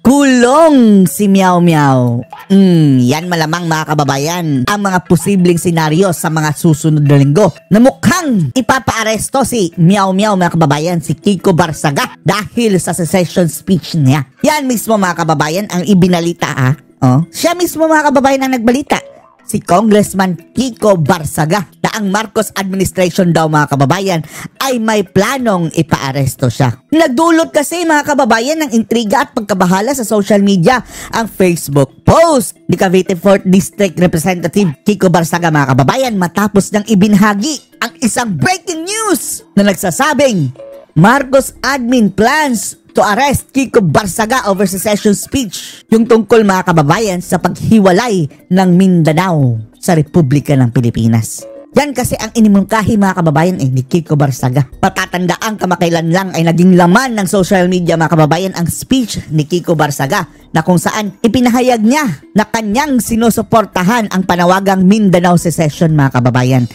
Kulong si Meow Meow. Yan malamang mga kababayan ang mga posibleng senaryo sa mga susunod na linggo na mukhang ipapaaresto si Meow Meow mga kababayan, si Kiko Barsaga dahil sa secession speech niya. Yan mismo mga kababayan ang ibinalita siya mismo mga kababayan ang nagbalita. Si Congressman Kiko Barsaga na ang Marcos administration daw mga kababayan ay may planong ipaaresto siya. Nagdulot kasi mga kababayan ng intriga at pagkabahala sa social media ang Facebook post ni Cavite 4th District Representative Kiko Barsaga mga kababayan matapos niyang ibinahagi ang isang breaking news na nagsasabing Marcos admin plans to arrest Kiko Barsaga over secession speech. Yung tungkol mga kababayan sa paghiwalay ng Mindanao sa Republika ng Pilipinas. Yan kasi ang inimungkahi mga kababayan ni Kiko Barsaga. Patatandaan kamakailan lang ay naging laman ng social media mga kababayan ang speech ni Kiko Barsaga na kung saan ipinahayag niya na kanyang sinusuportahan ang panawagang Mindanao secession mga kababayan.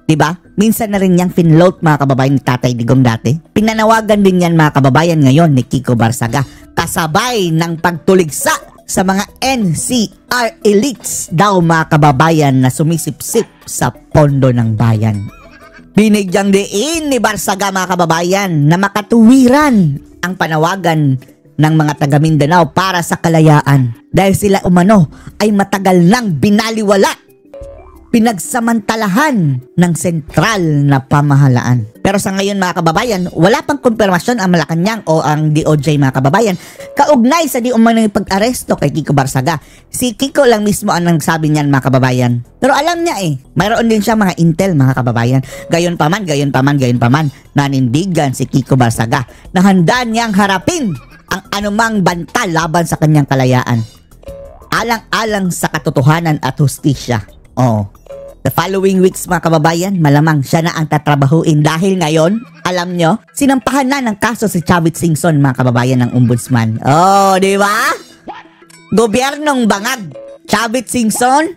Diba? Minsan na rin niyang finloat mga kababayan ni Tatay Digong dati. Pinanawagan din yan mga kababayan ngayon ni Kiko Barsaga. Kasabay ng pagtuligsa sa mga NCR elites daw mga kababayan na sumisipsip sa pondo ng bayan. Binigyang diin ni Barsaga mga kababayan na makatuwiran ang panawagan ng mga taga Mindanao para sa kalayaan. Dahil sila umano ay matagal nang binaliwala, pinagsamantalahan ng sentral na pamahalaan. Pero sa ngayon mga kababayan, wala pang kumpirmasyon ang Malacanang o ang DOJ mga kababayan kaugnay sa di umanong pag-aresto kay Kiko Barsaga. Si Kiko lang mismo ang nagsabi niyan mga kababayan. Pero alam niya mayroon din siya mga intel mga kababayan. Gayon pa man, nanindigan si Kiko Barsaga na handa niyang harapin ang anumang banta laban sa kanyang kalayaan. Alang-alang sa katotohanan at hustisya. The following weeks mga kababayan, malamang siya na ang tatrabahuin dahil ngayon, alam nyo, sinampahan na ng kaso si Chavit Singson mga kababayan ng ombudsman. Di ba? Gobyernong Bangag, Chavit Singson,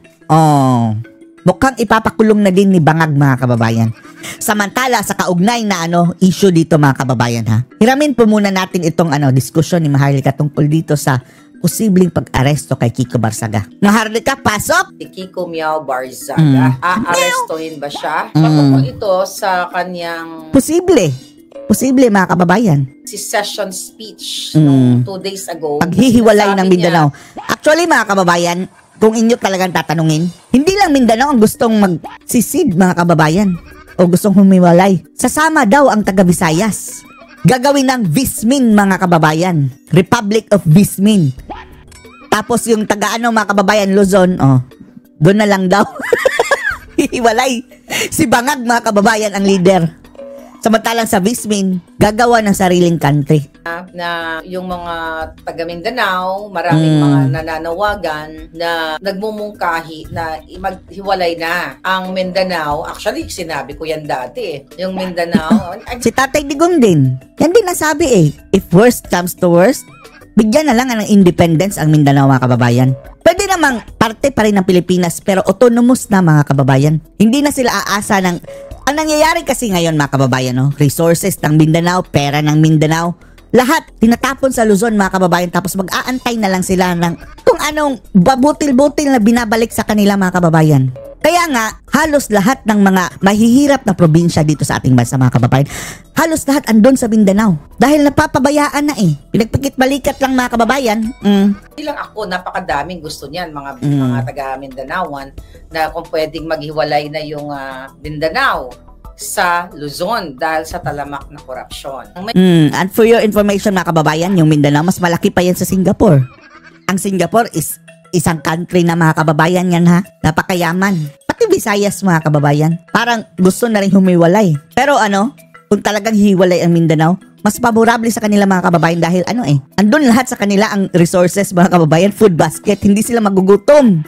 mukhang ipapakulong na din ni Bangag mga kababayan. Samantala sa kaugnay na issue dito mga kababayan hiramin po muna natin itong diskusyon ni Maharlika tungkol dito sa posibleng pag-aresto kay Kiko Barsaga. Maharlika, pasok! Si Kiko Meow Barsaga, aarestohin ba siya? Patungkol ito sa kanyang Posible mga kababayan. secession speech noong 2 days ago. Paghihiwalay ng Mindanao. Actually mga kababayan, kung inyo talagang tatanungin, hindi lang Mindanao ang gustong magsisid mga kababayan o gustong humiwalay. Sasama daw ang taga Visayas. Gagawin ng Vismin mga kababayan. Republic of Vismin. Tapos yung taga mga kababayan Luzon, doon na lang daw. Hihiwalay. Si Bangag mga kababayan ang leader. Samantalang sa Vismin, gagawa ng sariling country. Na yung mga taga Mindanao, maraming mga nananawagan na nagmumungkahi na maghiwalay na ang Mindanao. Actually, sinabi ko yan dati yung Mindanao. Si Tatay Digong din. Yan din nasabi If worst comes to worst, bigyan na lang ng independence ang Mindanao mga kababayan. Pwede namang parte pa rin ng Pilipinas pero autonomous na mga kababayan. Hindi na sila aasa ng... Ang nangyayari kasi ngayon mga kababayan, resources ng Mindanao, pera ng Mindanao, lahat tinatapon sa Luzon mga kababayan tapos mag-aantay na lang sila ng kung anong babutil-butil na binabalik sa kanila mga kababayan. Kaya nga, halos lahat ng mga mahihirap na probinsya dito sa ating bansa mga kababayan, halos lahat andun sa Mindanao. Dahil napapabayaan na Pinagpikit-balikat lang mga kababayan. Hindi lang ako, napakadaming gusto niyan, mga taga Mindanaoan, na kung pwedeng maghiwalay na yung Mindanao sa Luzon dahil sa talamak na korupsyon. And for your information mga kababayan, yung Mindanao, mas malaki pa yan sa Singapore. Ang Singapore is isang country na mga kababayan yan napakayaman. Pati Visayas mga kababayan. Parang gusto na rin humiwalay. Pero kung talagang hiwalay ang Mindanao, mas favorable sa kanila mga kababayan dahil andun lahat sa kanila ang resources mga kababayan, food basket, hindi sila magugutom.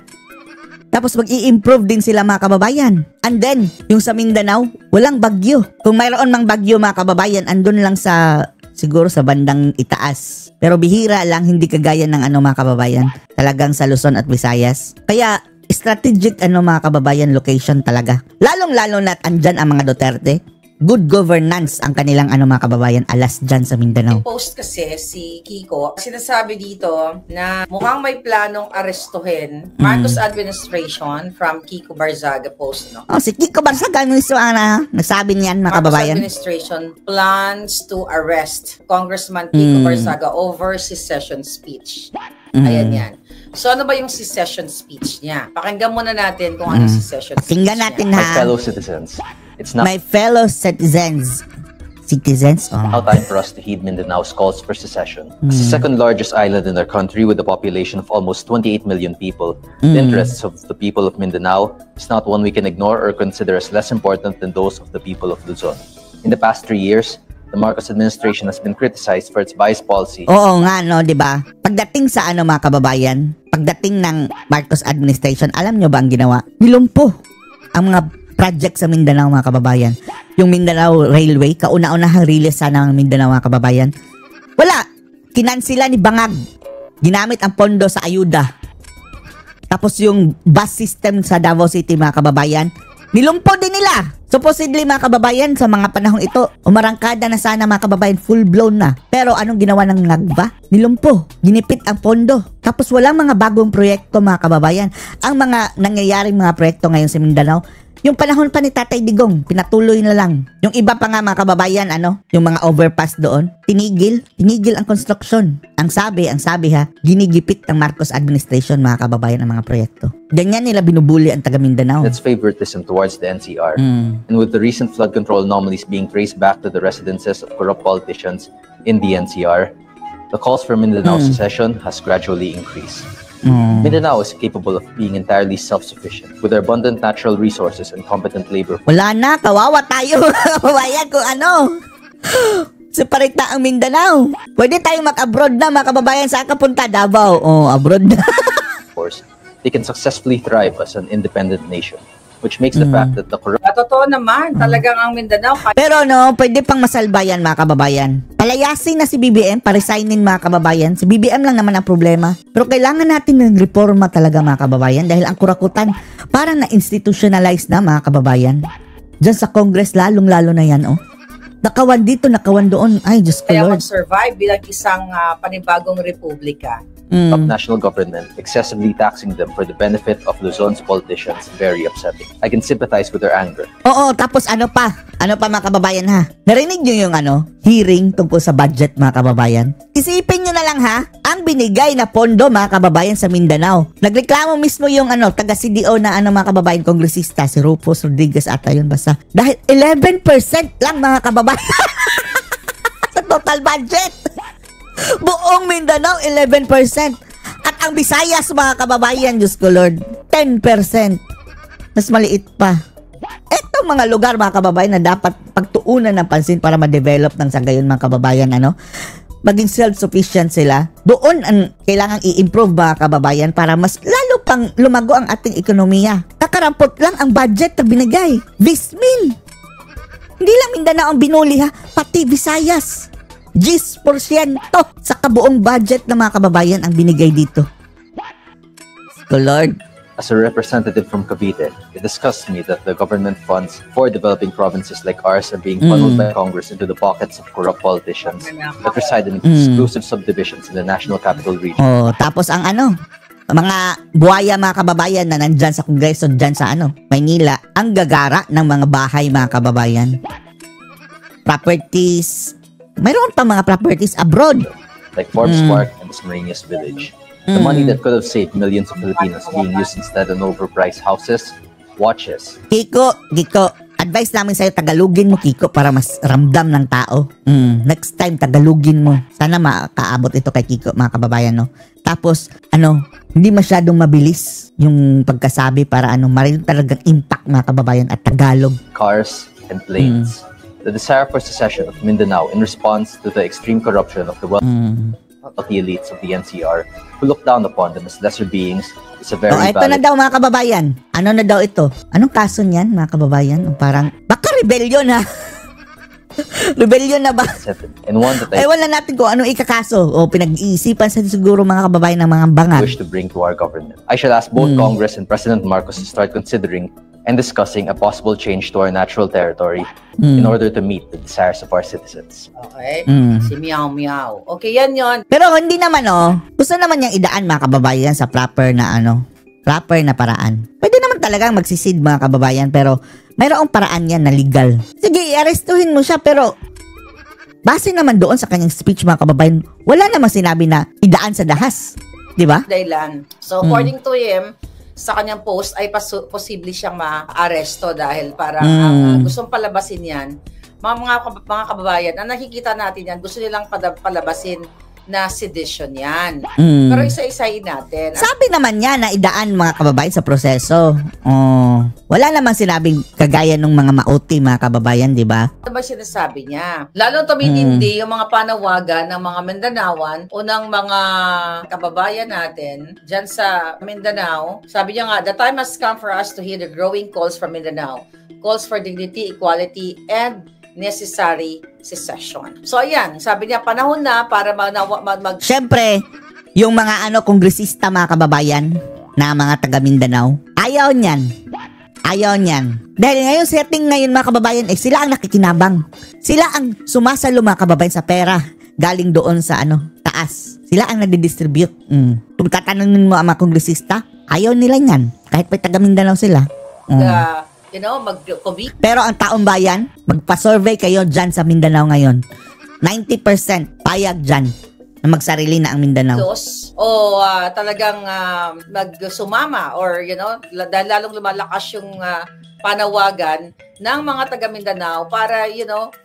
Tapos mag-i-improve din sila mga kababayan. And then, yung sa Mindanao, walang bagyo. Kung mayroon mang bagyo mga kababayan, andun lang siguro sa bandang itaas. Pero bihira lang, hindi kagaya ng mga kababayan. Talagang sa Luzon at Visayas. Kaya strategic mga kababayan location talaga. Lalong-lalo na andyan ang mga Duterte. good governance ang kanilang mga kababayan alas dyan sa Mindanao. Post kasi si Kiko, sinasabi dito na mukhang may planong arestuhin Marcos administration from Kiko Barzaga post, no? Si Kiko Barzaga mismo ang nagsabi niyan, mga kababayan. Marcos administration plans to arrest Congressman Kiko Barzaga over secession speech. Ayan yan. So ano ba yung secession speech niya? Pakinggan muna natin kung ano secession speech Pakinggan natin niya. ha. My fellow citizens, it's now My fellow citizens. time for us to heed Mindanao's calls for secession. As the second largest island in our country with a population of almost 28 million people, the interests of the people of Mindanao is not one we can ignore or consider as less important than those of the people of Luzon. In the past 3 years, the Marcos administration has been criticized for its biased policy. Oo nga, no, di ba? Pagdating sa mga kababayan, pagdating ng Marcos administration, alam nyo ba ang ginawa? Nilumpo ang mga project sa Mindanao, mga kababayan. Yung Mindanao Railway, kauna-unahang release sana ng Mindanao, mga kababayan. Wala. Kinansila ni Bangag. Ginamit ang pondo sa ayuda. Tapos yung bus system sa Davao City, mga kababayan, nilumpo din nila. Supposedly, mga kababayan, sa mga panahong ito, umarangkada na sana, mga kababayan, full-blown na. Pero anong ginawa ng Ngagba? Nilumpo. Ginipit ang pondo. Tapos walang mga bagong proyekto, mga kababayan. Ang mga nangyayaring mga proyekto ngayon sa Mindanao, yung panahon pa ni Tatay Digong, pinatuloy na lang. Yung iba pa nga, mga kababayan, yung mga overpass doon, tinigil ang construction. Ang sabi ha, ginigipit ng Marcos administration, mga kababayan, ang mga proyekto. Ganyan nila binubuli ang taga Mindanao. Its favoritism towards the NCR. And with the recent flood control anomalies being traced back to the residences of corrupt politicians in the NCR, the calls for Mindanao secession has gradually increased. Mindanao is capable of being entirely self-sufficient with their abundant natural resources and competent labor. Wala na, kawawa tayo, mga kababayan, kung separate na ang Mindanao. Pwede tayong mag-abroad na, mga kababayan. Saan ka punta? Davao. Abroad na. Of course, they can successfully thrive as an independent nation, which makes the fact that the corrupt Totoo naman, talagang ang Mindanao. Pero pwede pang masalbayan, mga kababayan. Palayasin na si BBM, paresignin, mga kababayan. Si BBM lang naman ang problema. Pero kailangan natin ng reforma talaga, mga kababayan, dahil ang kurakutan parang na-institutionalize na, mga kababayan. Diyan sa Congress, lalong-lalo na yan, Nakawan dito, nakawan doon. Ay, Diyos ko, Kaya Lord. mag-survive bilang isang panibagong republika. of national government excessively taxing them for the benefit of Luzon's politicians very upsetting. I can sympathize with their anger. Oo, tapos ano pa mga kababayan ha? Narinig nyo yung hearing tungkol sa budget, mga kababayan? Isipin nyo na lang ha, ang binigay na pondo, mga kababayan, sa Mindanao. Nagreklamo mismo yung taga-CDO na mga kababayan, kongresista, si Rufus Rodriguez ata yun basta. Dahil 11% lang, mga kababayan sa total budget. Buong Mindanao, 11%. At ang Visayas, mga kababayan, Diyos ko Lord, 10%. Mas maliit pa. Etong mga lugar, mga kababayan, na dapat pagtuunan ng pansin para ma-develop ng sagayon, mga kababayan, maging self-sufficient sila. Doon ang kailangang i-improve, mga kababayan, para mas lalo pang lumago ang ating ekonomiya. Kakarampot lang ang budget na binigay. Vismin. Hindi lang Mindanao ang binuli ha, pati Visayas. 10% sa kabuong budget ng mga kababayan ang binigay dito. So Lord. As a representative from Cavite, it disgusts me that the government funds for developing provinces like ours are being funneled by Congress into the pockets of corrupt politicians that reside in exclusive subdivisions in the National Capital Region. Tapos ang mga buhaya, mga kababayan, na nandyan sa Kongreso, dyan sa Maynila, ang gagara ng mga bahay, mga kababayan. Properties. Mayroon pa mga properties abroad. Like Forbes Park and Smarinias Village. The money that could have saved millions of Filipinos being used instead on overpriced houses, watches. Kiko, advice namin sa'yo, Tagalogin mo, Kiko, para mas ramdam ng tao. Next time, Tagalogin mo. Sana makaabot ito kay Kiko, mga kababayan, Tapos, hindi masyadong mabilis yung pagkasabi para marinig talagang impact, mga kababayan, at Tagalog. Cars and planes. The desire for secession of Mindanao in response to the extreme corruption of the wealthy elites of the NCR who look down upon them as lesser beings is a very ito na daw, mga kababayan. Ano na daw ito? Anong kaso niyan, mga kababayan? Parang, baka rebellion ha? Rebellion na ba? And one that I wala natin kung anong ikakaso. Pinag-iisipan sa siguro, mga kababayan, ng mga bangat. wish to bring to our government. I shall ask both Congress and President Marcos to start considering and discussing a possible change to our natural territory in order to meet the desires of our citizens. Okay? Si Meow Meow. Okay, yan yon. Pero hindi naman gusto naman niyang idaan mga kababayan sa proper na paraan. Pwede naman talagang magsisid mga kababayan, pero mayroong paraan yan na legal. Sige, i-arestuhin mo siya, pero base naman doon sa kanyang speech mga kababayan, wala namang sinabi na idaan sa dahas. Di ba? Dahilan. So, according to him, sa kanyang post ay posible siyang ma-aresto dahil parang gustong palabasin yan. Mga kababayan, ang nakikita natin yan, gusto nilang palabasin na sedition yan. Pero isa-isahin natin. Sabi naman niya na idaan mga kababayan sa proseso. Wala namang sinabing kagaya ng mga mauti mga kababayan, di ba? Ano ba sinasabi niya? Lalong tumitindi yung mga panawagan ng mga Mindanaoan o ng mga kababayan natin dyan sa Mindanao. Sabi niya nga, the time has come for us to hear the growing calls from Mindanao. Calls for dignity, equality, and necessary secession. So ayan, sabi niya panahon na para Siyempre, yung mga kongresista mga kababayan na mga taga Mindanao, ayaw niyan. Dahil ngayon setting ngayon mga kababayan, sila ang nakikinabang. Sila ang sumasalo mga kababayan sa pera galing doon sa taas. Sila ang nadidistribute. Kung tatanungin mo ang mga kongresista, ayaw nila yan. Kahit pa taga Mindanao sila. Pero ang taong bayan, magpa-survey kayo dyan sa Mindanao ngayon. 90% payag dyan na magsarili na ang Mindanao. Talagang magsumama or dahil lalong lumalakas yung panawagan ng mga taga Mindanao para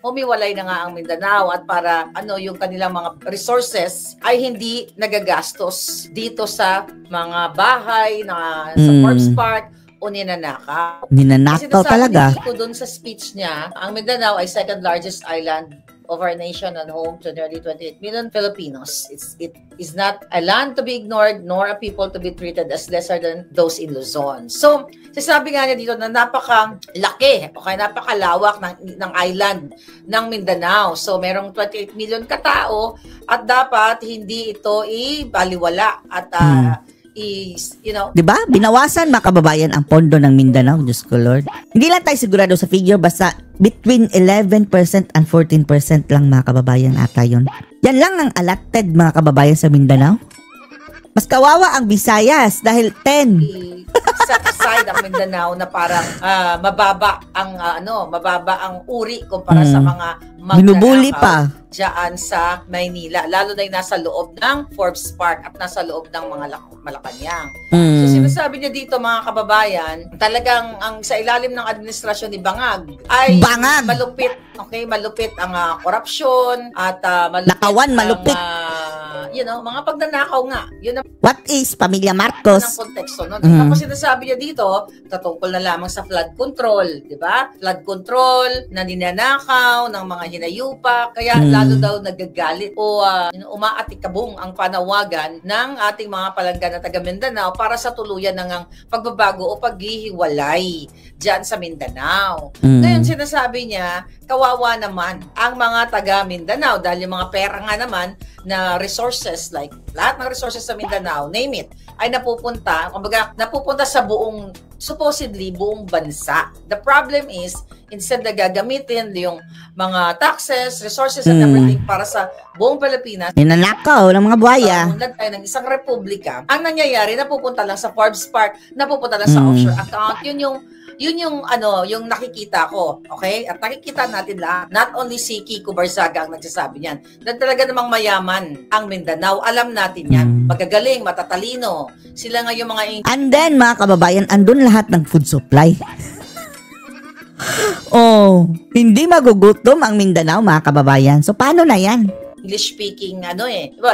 humiwalay na nga ang Mindanao at para yung kanilang mga resources ay hindi nagagastos dito sa mga bahay na sa Forbes Park o ninanakaw. Ninanakaw talaga. Kasi doon sa speech niya, ang Mindanao ay second largest island of our nation and home to nearly 28 million Filipinos. It is not a land to be ignored nor a people to be treated as lesser than those in Luzon. So, sasabi nga niya dito na napakalaki, napakalawak ng island ng Mindanao. So, merong 28 million katao at dapat hindi ito ibaliwala at diba? Binawasan mga kababayan ang pondo ng Mindanao, Diyos ko Lord. Hindi lang tayo sigurado sa figure, basta between 11% and 14% lang mga kababayan ata yun. Yan lang ang allotted mga kababayan sa Mindanao. Mas kawawa ang Visayas dahil 10. Set aside ang Mindanao na parang mababa ang uri kumpara sa mga binubuli pa diyan sa Maynila, lalo na yung nasa loob ng Forbes Park at nasa loob ng mga Malacanang. So sinasabi niya dito mga kababayan, talagang ang sa ilalim ng administrasyon ni Bangag ay malupit, malupit ang korupsyon at malupit mga pagnanakaw nga. Yun ang what is Pamilya Marcos? Ng konteksto, no? Tapos sinasabi niya dito, tatungkol na lamang sa flood control, di ba? Flood control na ninanakaw ng mga hinayupa, kaya lalo daw nagagalit o umaatikabong ang panawagan ng ating mga palanggan na taga Mindanao para sa tuluyan ng pagbabago o paghihiwalay dyan sa Mindanao. Ngayon sinasabi niya, kawawa naman ang mga taga Mindanao dahil yung mga pera nga naman na resources, like lahat ng resources sa Mindanao, name it, ay napupunta sa supposedly buong bansa. The problem is, instead na gagamitin yung mga taxes, resources, and everything para sa buong Pilipinas, ninanakaw ng mga buhaya. Unlad tayo ng isang republika, ang nangyayari, napupunta lang sa Forbes Park, napupunta lang sa offshore account. Yun yung nakikita ko, okay? At nakikita natin lang, not only si Kiko Barzaga ang nagsasabi niyan, na talaga namang mayaman ang Mindanao. Alam natin yan. Magagaling, matatalino. Sila nga yung mga... And then, mga kababayan, andun lahat ng food supply. Hindi magugutom ang Mindanao, mga kababayan. So, paano na yan? English-speaking,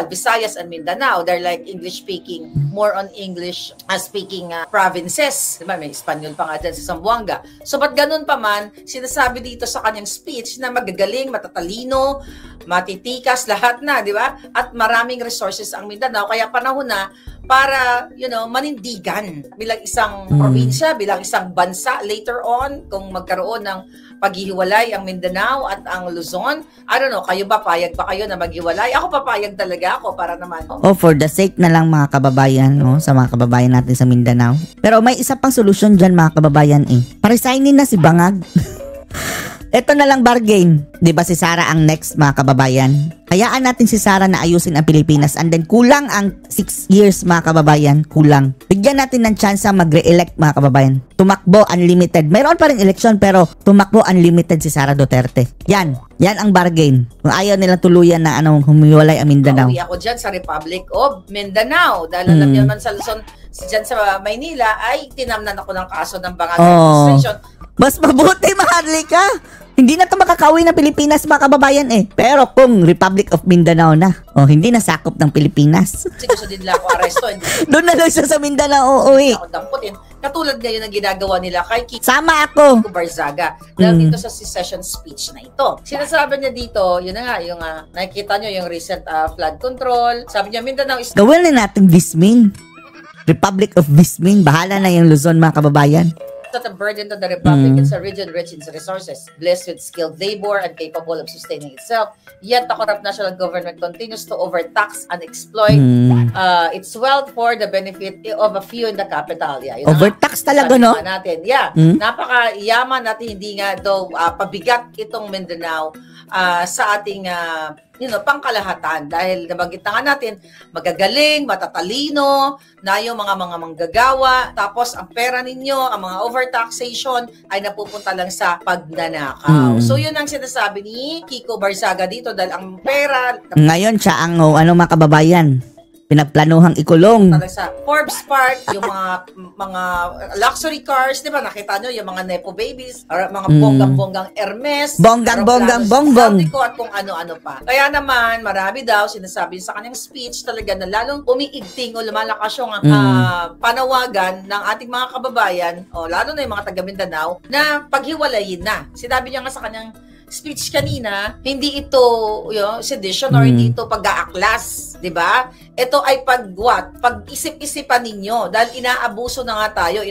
Visayas and Mindanao, they're like English-speaking, more on English-speaking provinces. Diba? May Espanyol pa nga dyan sa Zamboanga. So, ba't ganun pa man, sinasabi dito sa kanyang speech na magagaling, matatalino, matitikas, lahat na, di ba? At maraming resources ang Mindanao, kaya panahon na para, manindigan bilang isang probinsya, bilang isang bansa later on, kung magkaroon ng paghihiwalay ang Mindanao at ang Luzon. I don't know, kayo ba, payag ba kayo na maghiwalay? Ako papayag talaga ako para naman. For the sake na lang mga kababayan, sa mga kababayan natin sa Mindanao. Pero may isa pang solusyon dyan mga kababayan Paresignin na si Bangag. Ito na lang bargain. 'Di ba si Sara ang next mga kababayan? Hayaan natin si Sara na ayusin ang Pilipinas and then kulang ang 6 years mga kababayan. Kulang. Bigyan natin ng chance mag-re-elect mga kababayan. Tumakbo unlimited. Mayroon pa rin eleksyon pero tumakbo unlimited si Sara Duterte. Yan ang bargain. Kung ayaw nilang tuluyan na humiwalay ang Mindanao. Pauwi ako dyan sa Republic of Mindanao. Dahil alam niyo naman sa Luzon, dyan sa Maynila ay tinamnan ako ng kaso ng Bangag administration. Mas mabuti, Maharlika. Hindi na ito makakauwi ng Pilipinas, mga kababayan Pero kung Republic of Mindanao na, hindi na sakop ng Pilipinas. Gusto din nila ako aresto. Doon na lang siya sa Mindanao uuwi. Ako damputin. Katulad ngayon ang ginagawa nila kay Sama ako. Barzaga. Dahil dito sa secession speech na ito. Sinasabi niya dito, yun na nga, yung nakikita nyo yung recent flood control. Sabi niya, Mindanao is... Gawin na natin Vismin. Republic of Vismin. Bahala na yung Luzon, mga kababayan. Not a burden to the Republic. It's a region rich in resources, blessed with skilled labor and capable of sustaining itself. Yet the corrupt national government continues to overtax and exploit its wealth for the benefit of a few in the capital. Overtax talaga, no? Natin. Napaka-yaman natin, hindi nga daw pabigat itong Mindanao sa ating pangkalahatan dahil nabanggit na nga natin magagaling, matatalino na yung mga manggagawa, tapos ang pera ninyo, ang mga overtaxation ay napupunta lang sa pagnanakaw. So yun ang sinasabi ni Kiko Barzaga dito dahil ang pera ngayon siya ang mga kababayan pinagplanuhang ikulong. Sa Forbes Park, yung mga luxury cars, di ba? Nakita nyo yung mga Nepo babies, or mga bonggang-bonggang Hermes, bonggang-bonggong. At kung ano-ano pa. Kaya naman, marami daw sinasabi sa kanyang speech talaga na lalong umiigting o lumalakas yung panawagan ng ating mga kababayan, lalo na yung mga taga Mindanao, na paghiwalayin na. Sinabi niya nga sa kanyang speech kanina, hindi ito sedition or hindi ito pag-aaklas, di ba? Ito ay pag-isip-isipan ninyo dahil inaabuso na nga tayo,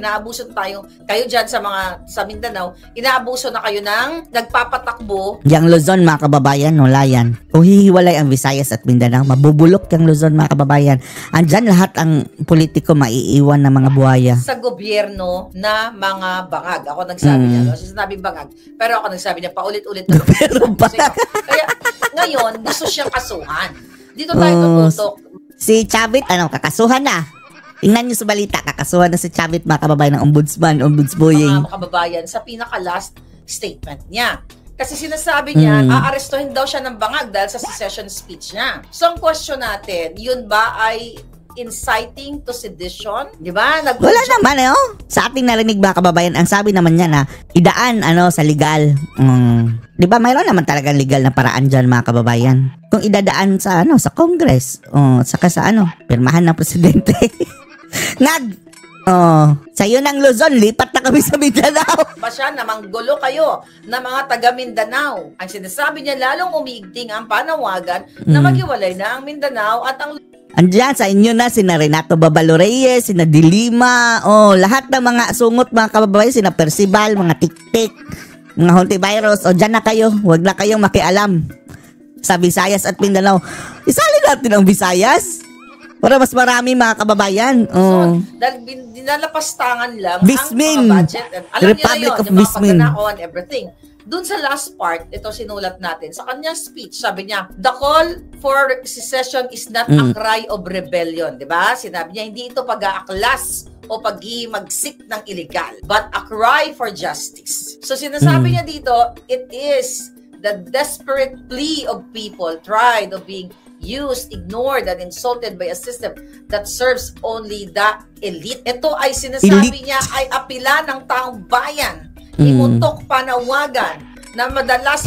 kayo dyan sa Mindanao, inaabuso na kayo ng nagpapatakbo. Yang Luzon, mga kababayan, wala yan. Kung hihiwalay ang Visayas at Mindanao, mabubulok yung Luzon, mga kababayan. Andyan lahat ang politiko maiiwan ng mga buhaya. Sa gobyerno na mga bangag. Ako nagsabi niya, sinabi bangag, pero ako nagsabi niya paulit-ulit na pero kaya ngayon, gusto siyang kasuhan. Dito tayo tututok. Si Chavit, kakasuhan na. Tingnan niyo sa balita, kakasuhan na si Chavit, mga kababayan ng ombudsboying. Mga kababayan, sa pinaka-last statement niya. Kasi sinasabi niya, aarestuhin daw siya ng bangag dahil sa secession speech niya. So, ang question natin, yun ba ay inciting to sedition? Di ba? Wala naman Sa ating narinig ba kababayan, ang sabi naman niya na idaan sa legal. Di ba mayroon naman talagang legal na paraan dyan, mga kababayan. Kung idadaan sa Congress, saka sa pirmahan ng presidente. Sa'yo ng Luzon, lipat na kami sa Mindanao. Ba siya na manggulo kayo na mga taga Mindanao? Ang sinasabi niya, lalong umiigting ang panawagan na maghiwalay na ang Mindanao at ang Andiyan sa inyo na sina Renato Babalo Reyes, sina Dilima, lahat ng mga sungot, mga kababayan, sina Percival, mga Tiktik, mga Hontivirus, dyan na kayo, huwag na kayong makialam sa Visayas at Mindanao. Isali natin ang Visayas para mas marami, mga kababayan. Dahil dinalapastangan lang Vismin. ang mga budget. Alam Republic niyo na yun, of yung mga Vismin. pagkanaon, everything. Doon sa last part, ito sinulat natin. Sa kanyang speech, sabi niya, the call for secession is not a cry of rebellion. Diba? Sinabi niya, hindi ito pag-aaklas o pag-magsik ng illegal, but a cry for justice. So sinasabi niya dito, it is the desperate plea of people tried of being used, ignored, and insulted by a system that serves only the elite. Ito ay sinasabi niya ay apila ng taong bayan. Himutok panawagan na madalas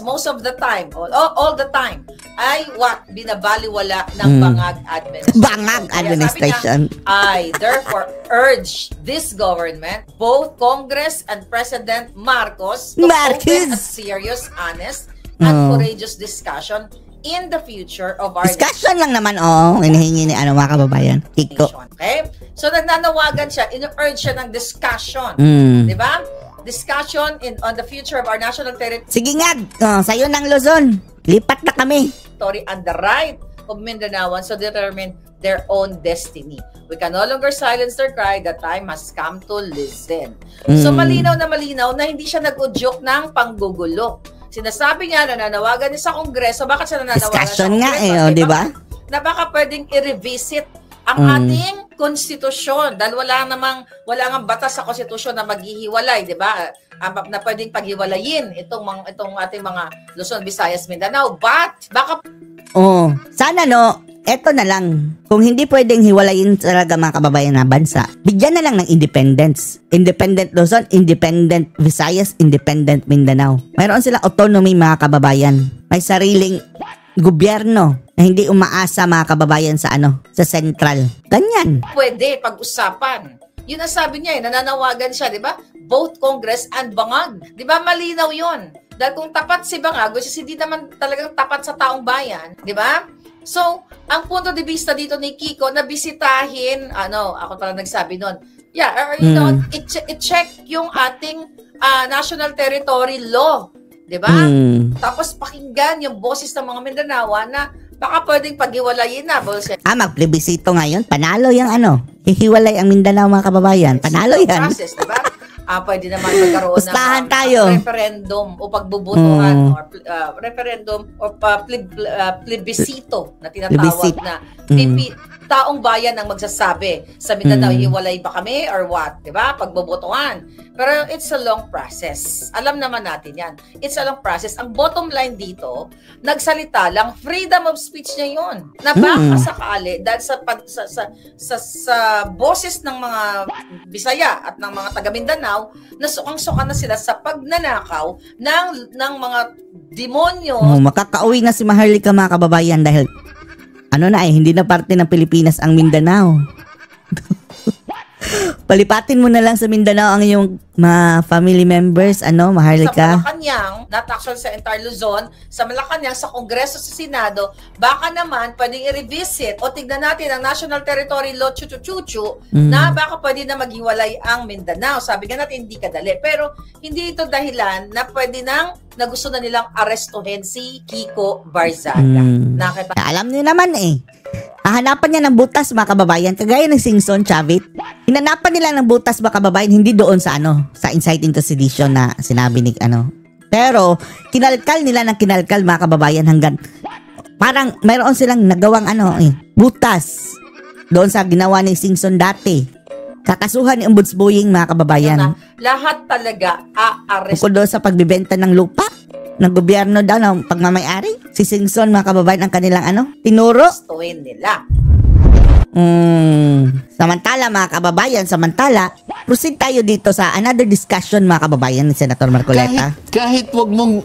most of the time, all the time, ay binabaliwala ng Bangag administration. Bangag administration. I therefore urge this government, both Congress and President Marcos, to open a serious, honest, and courageous discussion in the future of our discussion lang naman, hinihingi ni mga kababayan. Kiko. Okay? So, nagnanawagan siya, ino-urge siya ng discussion. Di ba? discussion on the future of our national territory Sige nga, sa'yo ng Luzon. Lipat na kami. and the right of Mindanaoans to determine their own destiny. We can no longer silence their cry. The time has come to listen. So malinaw na hindi siya nag-udyok ng panggugulo. Sinasabi niya, nananawagan niya sa Kongreso. Bakit siya nananawagan Discussion sa nga Kongreso? di ba? Na baka pwedeng i-revisit ang ating konstitusyon dahil wala nga batas sa konstitusyon na maghihiwalay, di ba? Na pwedeng paghiwalayin itong ating mga Luzon, Visayas, Mindanao. But baka Sana eto na lang. Kung hindi pwedeng hiwalayin talaga mga kababayan na bansa, bigyan na lang ng independence. Independent Luzon, independent Visayas, independent Mindanao. Mayroon silang autonomy mga kababayan. May sariling gobyerno na hindi umaasa mga kababayan sa sa central. Ganyan. pwede pag-usapan. Yun ang sabi niya, nananawagan siya, di ba? Both Congress and Bangag. Di ba? Malinaw yun. Dahil kung tapat si Bangag, which is hindi naman talagang tapat sa taong bayan, di ba? So, ang punto de vista dito ni Kiko na bisitahin, ako pala nagsabi nun, i-check yung ating national territory law, di ba? Tapos pakinggan yung boses ng mga Mindanaoan na baka pwedeng paghiwalayin na. Magplebisito ngayon, panalo yung hihiwalay ang Mindanao mga kababayan. Panalo yan. Process, di ba? Pwede naman magkaroon Pustahan tayo. Referendum o pagbubutuhan or referendum o plebisito na tinatawag na taong bayan ang magsasabi sa Mindanao, hiwalay ba kami or what, di ba? Pagbubutuhan. Pero it's a long process. Alam naman natin yan. It's a long process. Ang bottom line dito, nagsalita lang, freedom of speech niya yun. Na baka sakali, dahil sa boses ng mga Bisaya at ng mga taga Mindanao, nasukang-suka na sila sa pagnanakaw ng mga demonyo. Makakauwi na si Maharlika mga kababayan dahil hindi na parte ng Pilipinas ang Mindanao. Palipatin mo na lang sa Mindanao ang iyong mga family members, Maharlika. Sa Malacanang, not actually sa entire Luzon, sa Malacanang, sa Kongreso, sa Senado, baka naman pwedeng i-revisit o tignan natin ang National Territory Law na baka pwede na maghiwalay ang Mindanao. Sabi nga natin, hindi kadali. Pero hindi ito dahilan na pwede na gusto na nilang arestuhin si Kiko Barzaga. Alam niyo naman hahanapan niya ng butas mga kababayan, kagaya ng Singson Chavit. Hinanapan nila ng butas mga kababayan, hindi doon sa sa inciting to sedition na sinabi ni Pero kinalkal nila mga kababayan hanggang parang mayroon silang nagawang butas doon sa ginawa ni Singson dati. Kakasuhan ni Ombudsbuing mga kababayan. Lahat talaga aaresto. Bukod doon sa pagbibenta ng lupa ng gobyerno daw ng pagmamayari, si Singson mga kababayan ang kanilang tinuro. Gustuhin nila. Samantala mga kababayan, proceed tayo dito sa another discussion mga kababayan ni Senator Marcoleta. Kahit wag mo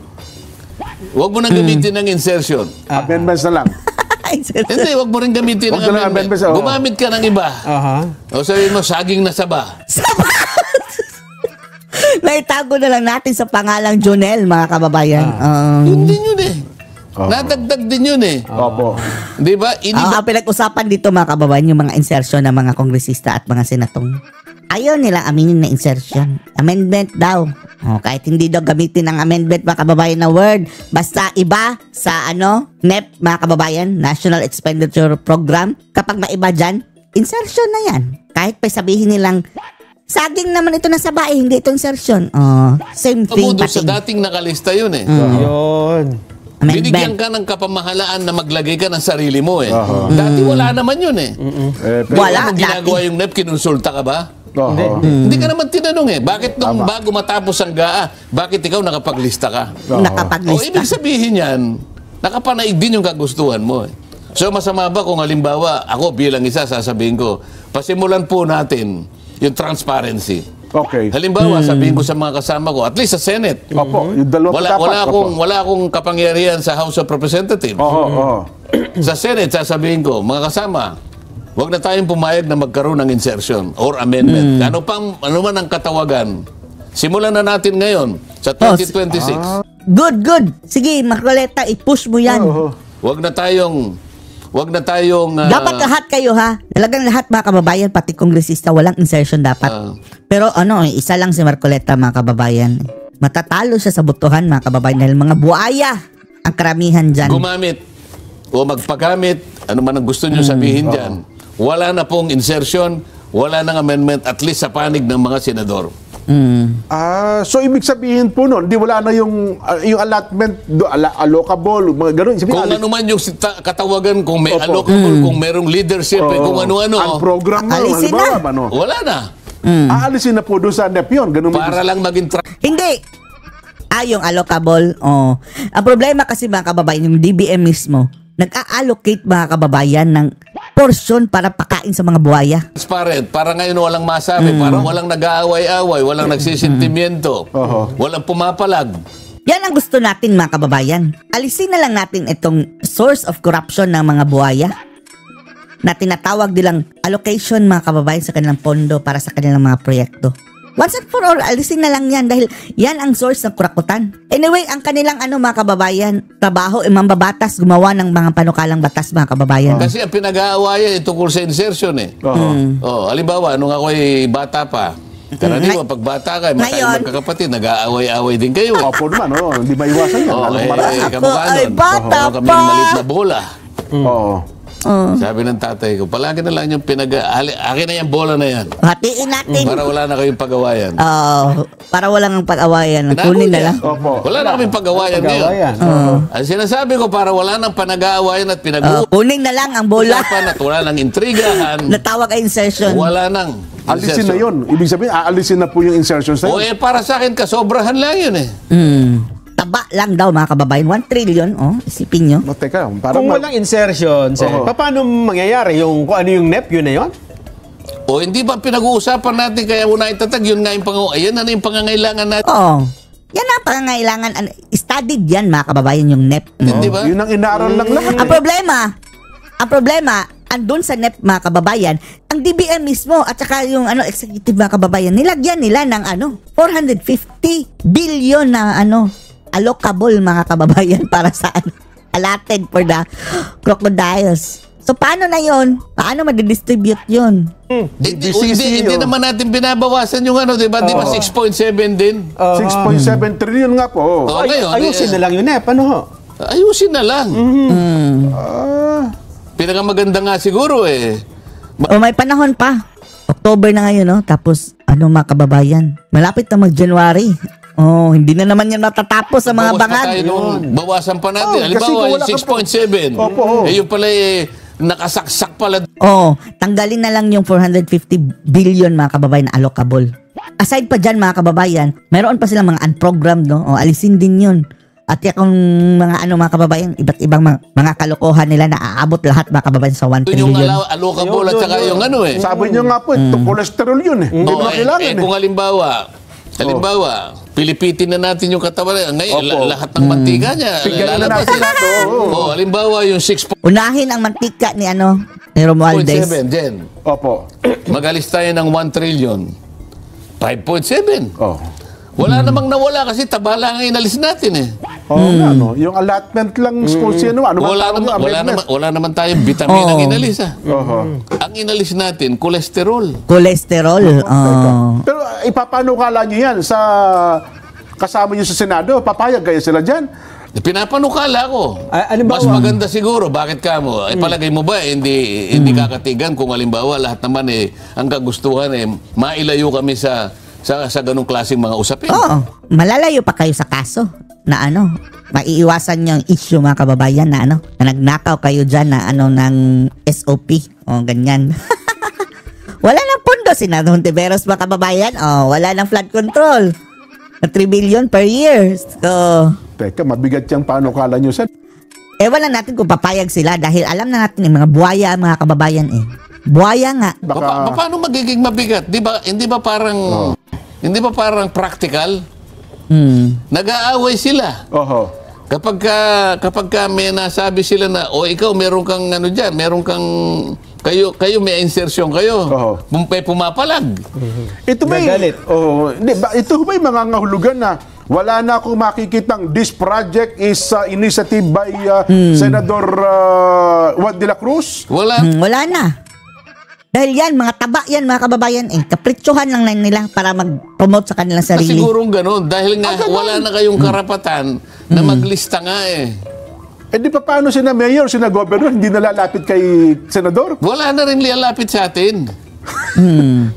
nang gamitin ng insertion. Amendments na lang. Hindi, wag mo rin gamitin ng amendment. Gumamit ka ng iba. O sabihin mo, saging na saba. Naitago na lang natin sa pangalang Jonel mga kababayan. Yun din yun Nadagdag din yun Opo. Di ba? Ang pinag-usapan dito mga kababayan, yung mga insertion ng mga kongresista at mga senatong. Ayaw nilang aminin na insertion. Amendment daw. Kahit hindi daw gamitin ang amendment mga kababayan na word. Basta iba sa NEP mga kababayan, National Expenditure Program. Kapag maiba dyan, insertion na yan. Kahit pa sabihin nilang, saging naman ito na saba hindi ito insertion. Same thing. Sa dating nakalista yun Yun. Binigyan ka ng kapamahalaan na maglagay ka ng sarili mo Dati wala naman yun Wala. Anong ginagawa yung NEP? Kinonsulta ka ba? Hindi ka naman tinanong Bakit nung bago matapos ang GAA, bakit ikaw nakapaglista ka? Nakapaglista. Ibig sabihin yan, nakapanaig din yung kagustuhan mo So masama ba kung halimbawa, ako bilang isa sasabihin ko, pasimulan po natin yung transparency. Okay. Halimbawa, sabihin ko sa mga kasama ko, at least sa Senate. Opo, yung dalawa wala akong kapangyarihan sa House of Representatives. Sa Senate, sasabihin ko, mga kasama, huwag na tayong pumayag na magkaroon ng insertion or amendment. Ano man ang katawagan, simulan na natin ngayon sa 2026. Good. Sige, Marcoleta, i-push mo yan. Huwag na tayong dapat lahat kayo Talagang lahat mga kababayan, pati kongresista, walang insertion dapat. Pero isa lang si Marcoleta mga kababayan. Matatalo siya sa botohan mga kababayan dahil mga buaya ang karamihan dyan. Gumamit o magpagamit, ano man ang gusto nyo sabihin dyan. Wala na pong insertion, wala nang amendment, at least sa panig ng mga senador. So ibig sabihin po nun, di wala na yung allotment, allocable, mga ganun. Kung ano man yung katawagan, kung may allocable, kung merong leadership, kung ano-ano. Ang program na, Alisin na. Wala na. Aalisin na po doon sa NEP yun. Ganun Para lang maging Hindi. Yung allocable. Ang problema kasi mga kababayan, yung DBM mismo, nag-a-allocate mga kababayan ng portion para pakain sa mga buhaya. transparent. Para ngayon walang masabi, para walang nag-aaway-away, walang nagsisintimiento, walang pumapalag. Yan ang gusto natin mga kababayan. Alisin na lang natin itong source of corruption ng mga buhaya na tinatawag nilang allocation mga kababayan sa kanilang pondo para sa kanilang mga proyekto. Once and for all, alisin na lang yan dahil yan ang source ng kurakutan. Anyway, ang kanilang mga kababayan, trabaho, mambabatas, gumawa ng mga panukalang batas mga kababayan. Kasi ang pinag-aawayan tungkol sa insertion halimbawa, nung ako'y bata pa, karaniwan, pag bata ka, magkakapatid, nag-aaway-aaway din kayo. Opo naman, hindi maiwasan yan. Ako ay bata kami pa. maliit na bola. Oo. Sabi ng tatay ko, palagi na lang yung akin na yung bola na yan. Hatiin natin. Para wala na kayong pag-awayan. Para walang pag-awayan. Kunin na lang. Opo. Wala na kaming pag-awayan ngayon. Ang sinasabi ko, para wala nang panag-aawayan at Kunin na lang ang bola. at wala nang intrigahan, Natawag ay insertion. wala nang Alisin na yun. Ibig sabihin, aalisin na po yung insertions na yun. para sa akin, kasobrahan lang yun eh. Taba lang daw mga kababayan. 1 trillion. Isipin nyo. Teka, parang Kung walang insertion, paano mangyayari? Kung ano yung NEP, yun na yun? O hindi ba pinag-uusapan natin kaya una itatag, yun nga yung ayan na yung pangangailangan natin. Yan ang pangangailangan. Studied yan mga kababayan yung NEP. Di ba? Yun ang inaaral lang lahat. Ang problema, andun sa NEP mga kababayan, ang DBM mismo at saka yung executive mga kababayan, nilagyan nila ng 450 billion na allocable mga kababayan para sa allotted for the crocodiles. So paano na yon? Paano madidistribute yun? Hindi naman natin binabawasan yung di ba? Di ba 6.7 din? 6.7 trillion nga po. Ayusin na lang yun Ayusin na lang. Pinakamaganda nga siguro may panahon pa. October na ngayon, Tapos, mga kababayan, malapit na mag-January. Hindi na naman yan matatapos sa mga bangag. Bawasan pa natin. Halimbawa, yung 6.7. Yung pala nakasaksak pala. Tanggalin na lang yung 450 billion mga kababayan na allocable. Aside pa dyan mga kababayan, mayroon pa silang mga unprogrammed, alisin din yun. At yung mga mga kababayan, iba't ibang mga kalokohan nila na aabot lahat mga kababayan sa 1 trillion. Yung allocable at saka yung Sabi nyo nga po, cholesterol yun Hindi mo kailangan kung halimbawa, pilipitin na natin yung katawan. Ngayon, lahat ng mantika niya. Lalabas na halimbawa, yung 6.7. Unahin ang mantika ni Romualdez. Jen. Opo. Magalis tayo ng 1 trillion. 5.7. Wala namang nawala kasi taba lang ang inalis natin Yung allotment lang wala naman tayong vitamin ang inalis Ang inalis natin, kolesterol. Pero ipapanukala nyo yan sa kasama nyo sa Senado, papayag kayo sila dyan. Pinapanukala ko. Mas maganda siguro. Bakit ka mo? Palagay mo ba hindi kakatigan kung halimbawa lahat naman ang kagustuhan mailayo kami sa ganung klaseng mga usapin. Malalayo pa kayo sa kaso na maiiwasan yung issue mga kababayan na na nagnakaw kayo dyan na ng SOP ganyan. Wala nang pondo si Hontiveros mga kababayan. Wala nang flood control na 3 billion per year. So, teka, mabigat yung panukala nyo sa ewan lang natin kung papayag sila dahil alam na natin yung mga buhaya mga kababayan buhaya nga. Paano magiging mabigat? Hindi ba parang practical? Nag-aaway sila. Kapag may nasabi sila na ikaw meron kang diyan, meron kang kayo may insertion kayo. Pumapalag. Ito ba yung mga ngahulugan na wala na akong makikitang this project is initiative by Senador Juan de la Cruz? Wala na. Dahil yan, mga taba yan, mga kababayan, kapritsuhan lang nila para mag-promote sa kanilang sarili. Sigurong ganun. Dahil nga, wala na kayong karapatan na maglista nga eh. Eh di pa paano sina mayor, sina governor, hindi nalalapit kay senador? Wala na rin lialapit sa atin.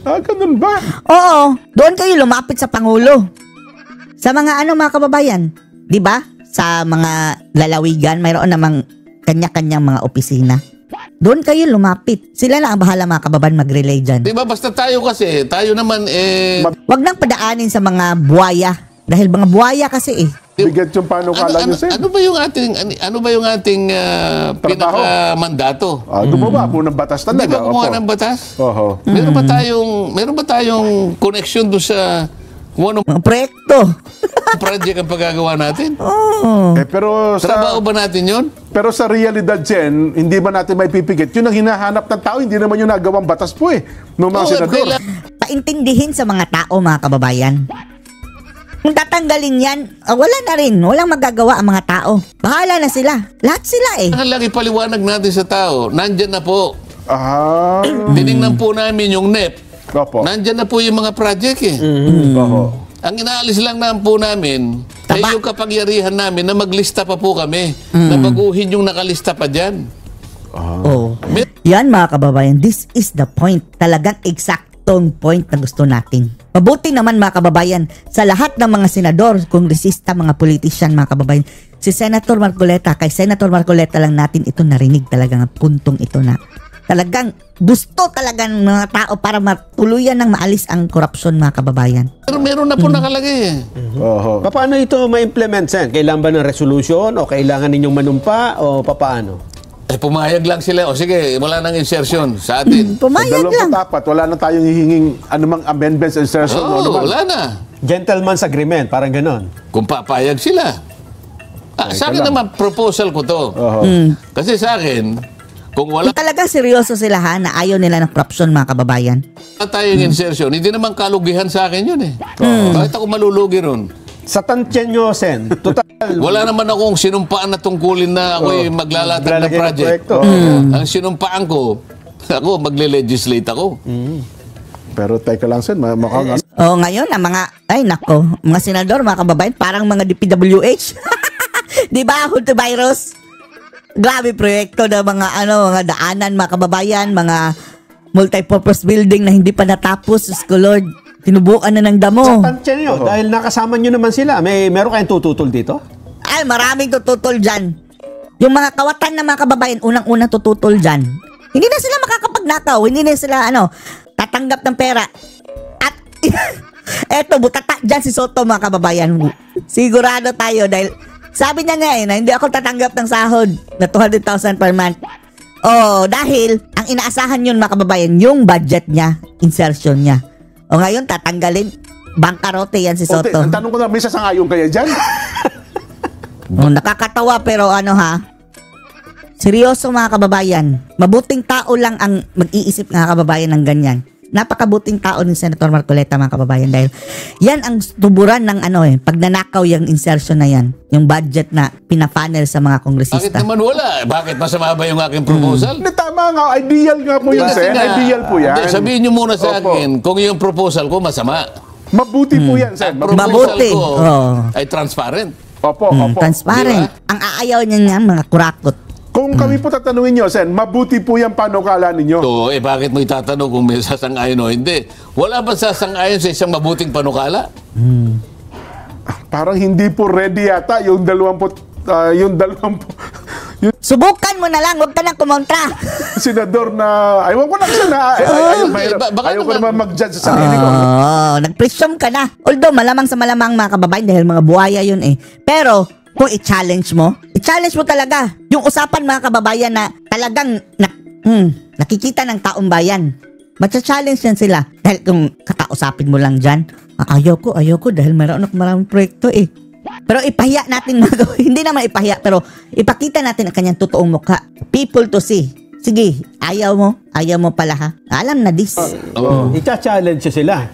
Ganun ba? Oo, doon kayo lumapit sa Pangulo. Sa mga mga kababayan, di ba? Sa mga lalawigan, mayroon namang kanya-kanyang mga opisina. Doon kayo lumapit. Sila na ang bahala mga kababayan mag-relay dyan. Di ba? Basta tayo kasi, tayo naman Wag nang padaanin sa mga buwaya. Dahil mga buwaya kasi Bigat yung panukala nyo, Sen. ano ba yung ating pinaka-mandato? Gumawa po ng batas Di talaga. ba gumawa ng batas? Oho. Meron ba tayong connection doon sa kung anong mga proyekto. project ang pagagawa natin? Pero Trabaho ba natin yun? Pero sa realidad, Jen, hindi ba natin may pipigit? Yun ang hinahanap ng tao, hindi naman yung nagawang batas po ng mga senador. Paintindihin sa mga tao, mga kababayan. Kung tatanggalin yan, wala na rin. Walang magagawa ang mga tao. Bahala na sila. Lahat sila Ang lang ipaliwanag natin sa tao, nandyan na po. Tinignan po namin yung NEP. Opo. Nandyan na po yung mga project Oho. Ang inaalis lang na po namin ay yung kapangyarihan namin na maglista pa po kami. Na baguhin yung nakalista pa dyan. Yan mga kababayan, this is the point. Talagang eksaktong point na gusto natin. Mabuti naman mga kababayan, sa lahat ng mga senador, kongresista, mga politician, mga kababayan, si Senator Marcoleta, kay Senator Marcoleta lang natin ito narinig talaga ng puntong ito na talagang gusto talaga ng mga tao para matuluyan ng maalis ang korupsyon, mga kababayan. Pero meron na po nakalagay Oho. Paano ito ma-implement, Sen? Kailangan ba ng resolution o kailangan ninyong manumpa o papaano? Pumayag lang sila. O sige, wala nang insertion sa atin. Pumayag lang. Wala na tayong hihinging anumang amendments, insertion. Wala na. Gentleman's agreement, parang ganon. Kung papayag sila. Sa akin naman, proposal ko to. Kasi sa akin, kung wala Kung talagang seryoso sila na ayaw nila ng korupsyon, mga kababayan. tayong insertion, hindi naman kalugihan sa akin yun Bakit ako malulugi ron? Sa tantyan nyo, Sen, total... Wala naman akong sinumpaan na tungkulin na ako'y maglalatag ng Maglalagay ng project. proyekto. Ang sinumpaan ko, ako magle-legislate ako. Pero teka lang, Sen, mukhang Ngayon, ang mga, mga senador, mga kababayan, parang mga DPWH. Di ba, Hulto Virus? Grabe proyekto na mga mga daanan, mga kababayan, mga multipurpose building na hindi pa natapos. Lord, tinubukan na ng damo. Sa tantyan nyo, dahil nakasama nyo naman sila, meron kayong tututol dito? Ay, maraming tututol dyan. Yung mga kawatan na mga kababayan, unang-unang tututol dyan. Hindi na sila makakapagnakaw, hindi na sila tatanggap ng pera. At eto, butata dyan si Soto, mga kababayan. Sigurado tayo dahil sabi niya nga na hindi ako tatanggap ng sahod na 200,000 per month. Dahil ang inaasahan yun, mga kababayan, yung budget niya, insertion niya. Ngayon, tatanggalin. Bangkarote yan si Soto. Ang tanong ko na, may sasangayon kaya dyan? Nakakatawa pero seryoso mga kababayan. Mabuting tao lang ang mag-iisip mga kababayan ng ganyan. Napakabuting tao ni Senator Marcoleta, mga kababayan, dahil yan ang tuburan ng pag nanakaw yung insertion na yan, yung budget na pinapanel sa mga kongresista. Bakit naman wala? Bakit masama ba yung aking proposal? Tama nga, ideal nga po yan, Sen. Ideal po yan. Hindi, sabihin nyo muna sa akin kung yung proposal ko masama. Mabuti po yan, Sen. Ang proposal Mabuti. ko ay transparent. Opo. Transparent. Ang aayaw niya mga kurakot. Kung kami po tatanungin nyo, Sen, mabuti po yung panukala ninyo. So, bakit mo itatanong kung may sasang-ayon o hindi? Wala ba sasang-ayon sa isang mabuting panukala? Parang hindi po ready yata yung 20... Subukan mo na lang, huwag ka nang kumontra. senador na... Ayaw ko na kasi na... Ayaw ko naman mag-judge sa sarili ko. Nag-presume ka na. Although, malamang sa malamang mga kababayan dahil mga buhaya yun Pero, kung i-challenge mo talaga yung usapan, mga kababayan, na talagang nakikita ng taong bayan. Matcha-challenge yan sila. Dahil kung kakausapin mo lang dyan, ayaw ko dahil maraming proyekto Pero ipahiya natin hindi naman ipahiya, pero ipakita natin ang kanyang totoong mukha. People to see. Sige, ayaw mo pala ha. Alam na this. Ita-challenge sila.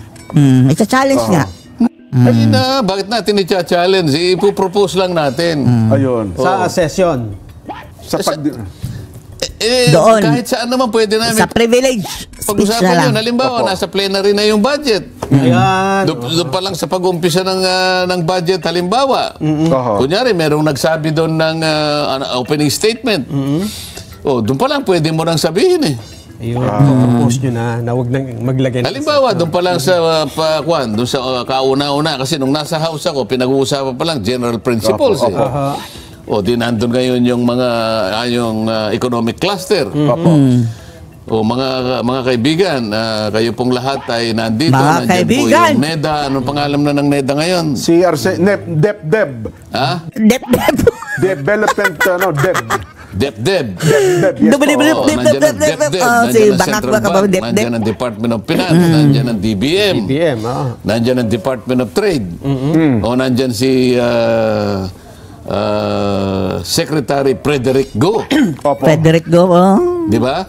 Ita-challenge nga. Ay na, bakit natin i-challenge? Ipopropose lang natin. Ayun. Sa session. Doon. Kahit saan naman pwede namin Sa privilege speech na pag-usapan lang. yun. Halimbawa, nasa plenary na yung budget. Ayan. Doon pa lang sa pag-umpisa ng budget, halimbawa. Oho. Kunyari, merong nagsabi doon ng opening statement. Doon pa lang pwede mo nang sabihin eh. Ayun, propose nyo na huwag nang maglagay. Halimbawa, doon pa lang sa doon sa kauna-una. Kasi nung nasa house ako, pinag-uusapan pa lang general principles. Opo. Di nandun ngayon yung mga economic cluster. Mga kaibigan, kayo pong lahat ay nandito. Mga Nandyan kaibigan! po yung NEDA. Anong pangalan na ng NEDA ngayon? Si DepDeb. Ha? Dep-dep. Development, DEB. DepDeb. DepDeb, yes po. Si Bangak ba ka ba? Dep-dep. Nandiyan ang Department of Finance. Nandiyan ang DBM. BM, Nandiyan ang Department of Trade. Nandiyan si Secretary Frederick Go. Opo. Frederick Go, Di ba?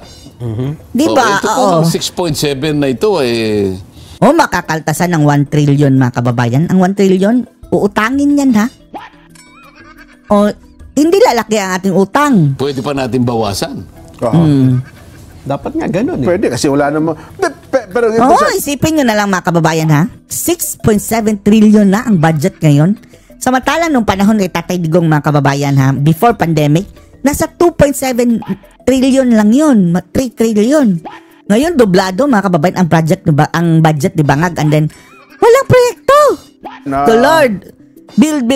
Di ba? Ito po, 6.7 na ito eh. Makakaltasan ng 1 trillion mga kababayan. Ang 1 trillion, uutangin yan ha. Hindi lalaki ang ating utang. Pwede pa natin bawasan. Oho. Dapat nga ganun eh. Pwede kasi wala namang... Pero ito Isipin nyo na lang mga kababayan ha. 6.7 trillion na ang budget ngayon. Samantalang nung panahon kay Tatay Digong mga kababayan ha, before pandemic, nasa 2.7 trillion lang yun. 3 trillion. Ngayon, doblado mga kababayan ang budget ni Bangag, and then, walang proyekto. The Lord, build,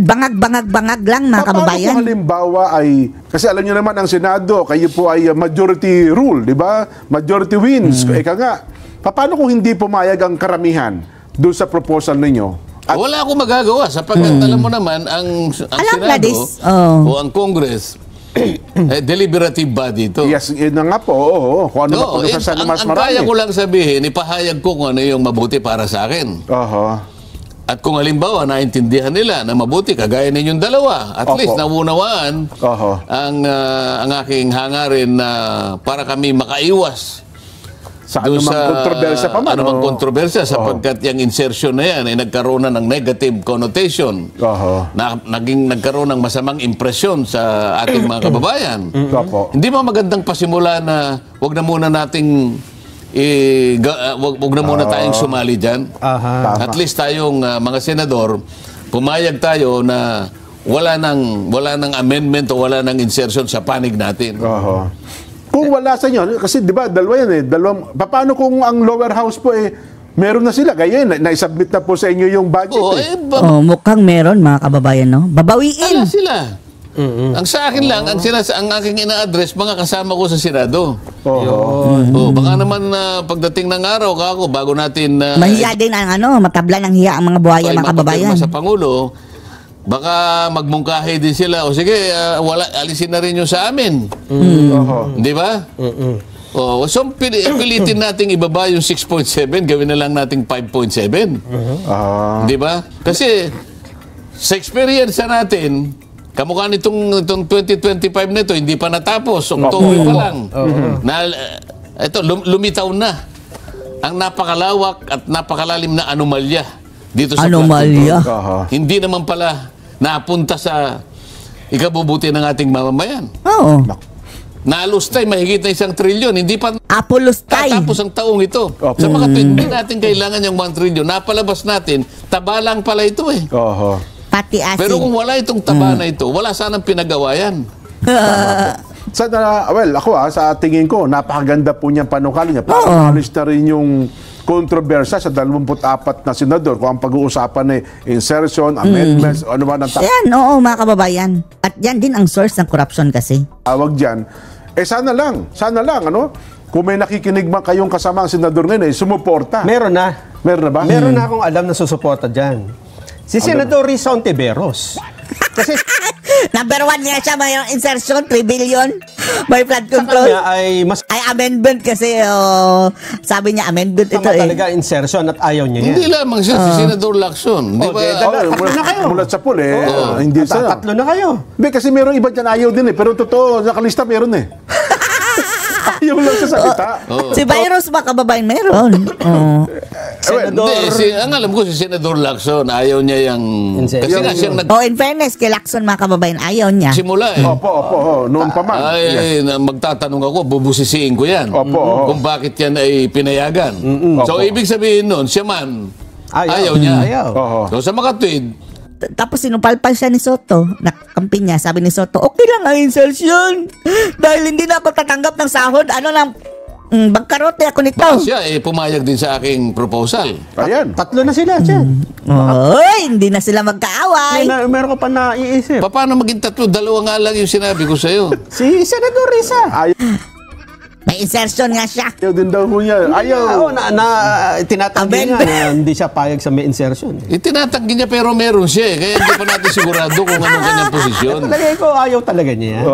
bangag lang mga kababayan. Paano kung halimbawa ay, kasi alam nyo naman ang Senado, kayo po ay majority rule, di ba? Majority wins. Eka nga, paano kung hindi pumayag ang karamihan doon sa proposal ninyo? Wala akong magagawa sapagkat alam mo naman ang Senado o ang Congress deliberative body ito. Yes, yun na nga po. Oo. Kung ano mapag-usasan ng mas ang kaya marami. ko lang sabihin, ipahayag ko kung ano yung mabuti para sa akin. Oho. At kung halimbawa, naintindihan nila na mabuti, kagaya ninyong dalawa, at least naunawaan ang aking hangarin na para kami makaiwas Sa anumang kontrobersya pa man. Anumang kontrobersya sapagkat yung insertion na yan ay nagkaroon na ng negative connotation. Nagkaroon ng masamang impresyon sa ating mga kababayan. Hindi ba magandang pasimula na wag na muna nating wag na muna tayong sumali dyan? At least tayong mga senador, pumayag tayo na wala nang amendment o wala nang insertion sa panig natin. Kung wala sa inyo, kasi di ba, dalawa yan eh. Paano kung ang lower house po meron na sila? Kaya na-submit na po sa inyo yung budget mukhang meron mga kababayan, no? Babawiin. Wala sila. Ang sa akin lang, ang aking ina-address, mga kasama ko sa Senado. Baka naman pagdating ng araw, bago natin... mahiya din ang matabla ng hiya ang mga buhaya mga kababayan. Sa Pangulo, baka magmungkahi din sila. O sige, alisin na rin yung sa amin. Di ba? So, pilitin nating ibaba yung 6.7, gawin na lang nating 5.7. Di ba? Kasi, sa experience natin, kamukha nitong 2025 nito, hindi pa natapos. October pa lang. Ito, lumitaw na ang napakalawak at napakalalim na anomalya dito sa anomalya. Hindi naman pala napunta sa ikabubuti ng ating mamamayan. Nalustay mahigit na 1 trilyon. Hindi pa apolustay. Tapos ang taong ito. Sa mga hindi natin kailangan yung 1 trilyon. Napalabas natin, taba lang pala ito eh. Pati asin. Pero kung wala itong taba na ito, wala sanang pinagawa yan. Ako sa tingin ko, napakaganda po niyang panukali niya. Para alis na rin yung kontrobersya sa 24 na senador kung ang pag-uusapan ay insertion, amendments, ano ba ng yan, mga kababayan. At yan din ang source ng corruption kasi. Tawag dyan. Sana lang, kung may nakikinig man kayong kasamang senador ngayon, sumuporta. Meron na. Meron na ba? Meron na akong alam na susuporta dyan. Si Senador Risa Ontiveros. Kasi number 1 nga siya, may insertion, 3 billion. May flood control. Sa kanya ay amendment kasi, sabi niya amendment ito talaga insertion at ayaw niya yan. Hindi lamang siya, si Senador Lacson. Di ba? Tatlo na kayo. Mulat sa pool hindi tatlo na kayo. Kasi meron iba dyan ayaw din pero totoo, nakalista meron Ayaw lang sa salita. Si Virus mga kababayan meron. Oh. Hindi, ang alam ko si Senador Lacson, ayaw niya yung... Kasi nga siyang Oh, in fairness, kay Lacson mga kababayan, ayaw niya. nagsimula eh. Opo. Noon pa man. Ay, magtatanong ako, bubusisiin ko yan. Opo. Kung bakit yan ay pinayagan. So, ibig sabihin nun, siya man, ayaw niya. Ayaw. Oo. So, sa makatwid, Tapos sinupalpal siya ni Soto. Nakampi niya. Sabi ni Soto, okay lang ang insertion. Dahil hindi na ako tatanggap ng sahod. Ano lang, bangkarote ako nito. siya pumayag din sa aking proposal. Ayan. Tatlo na sila, Chen. Oy, hindi na sila magkaaway. Meron ka pa naiisip. Paano maging tatlo? Dalawa nga lang yung sinabi ko sa'yo. Si Senador Risa. May insertion nga siya. Ayaw din daw ho niya. Ayaw. Oo, tinatanggi nga na hindi siya payag sa may insertion. Itinatanggi niya pero meron siya eh. Kaya hindi pa natin sigurado kung anong kanyang posisyon. Talagay ko, ayaw talaga niya.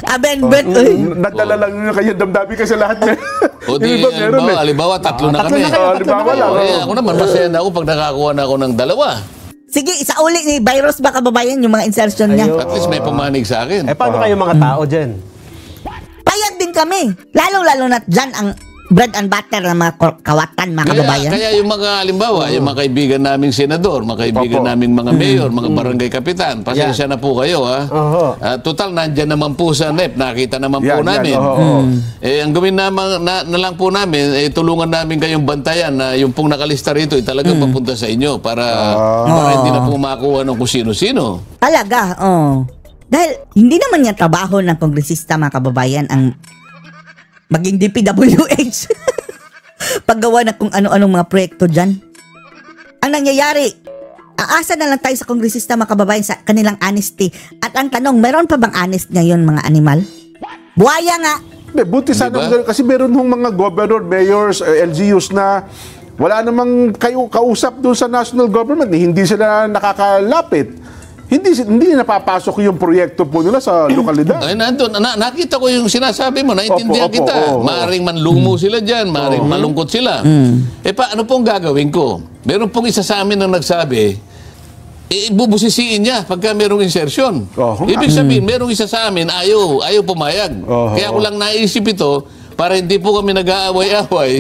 Abenbet. Nadala lang niya kayo damdabi kasi lahat niya. O di, Yung iba meron eh. halimbawa, tatlo na kami. Halimbawa lang. Ako naman, masaya na ako pag nakakuha na ako ng dalawa. Sige, isa uli ni Virus ba kababayan yung mga insertion niya. At least may pumanig sa akin. Paano kayo mga tao dyan? Payag din kami. Lalong-lalo na dyan ang bread and butter ng mga kawatan, mga kababayan. Kaya yung mga, halimbawa, yung mga kaibigan naming senador, mga kaibigan naming mga mayor, mga barangay kapitan, pasensya na po kayo, ha? Total, nandyan naman po sa NEP, nakita naman po namin. Ang gawin na lang po namin, tulungan namin kayong bantayan na yung pong nakalista rito, talagang papunta sa inyo para hindi na po makuha ng kung sino-sino. Talaga, Dahil hindi naman niya trabaho ng kongresista mga kababayan ang maging DPWH. Paggawa na kung ano-anong mga proyekto dyan. Ang nangyayari, aasa na lang tayo sa kongresista mga kababayan sa kanilang honesty. At ang tanong, meron pa bang honest ngayon mga animal? Buhaya nga. Buti sana kasi meron hong mga governor, mayors, LGUs na wala namang kayo kausap doon sa national government. Hindi sila nakakalapit. Hindi napapasok yung proyekto po nila sa lokalidad. Ay, nandun, nakita ko yung sinasabi mo, naintindihan kita. Maaring manlumo sila dyan, maaring malungkot sila. Ano pong gagawin ko? Meron pong isa sa amin na nagsabi, bubusisiin niya pagka merong insertion. Ibig sabihin, merong isa sa amin, ayaw pumayag. Kaya ko lang naisip ito, para hindi po kami nag-aaway-aaway,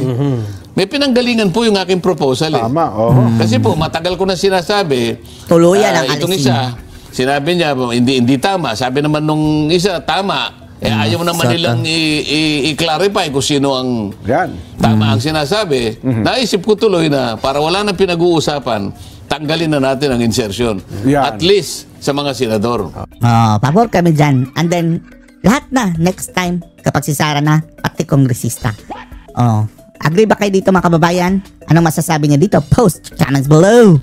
may pinanggalingan po yung aking proposal eh. Tama, Kasi po, matagal ko na sinasabi, tuluyan ang itong alisin. isa, sinabi niya, hindi tama. Sabi naman nung isa, tama. Ayaw naman nilang i-clarify kung sino ang tama ang sinasabi. Naisip ko tuloy na para wala nang pinag-uusapan, tanggalin na natin ang insertion. At least sa mga senador. Pabor kami dyan. And then, lahat na next time kapag si Sara na, pati kongresista. Agree ba kayo dito mga kababayan? Anong masasabi niya dito? Post comments below.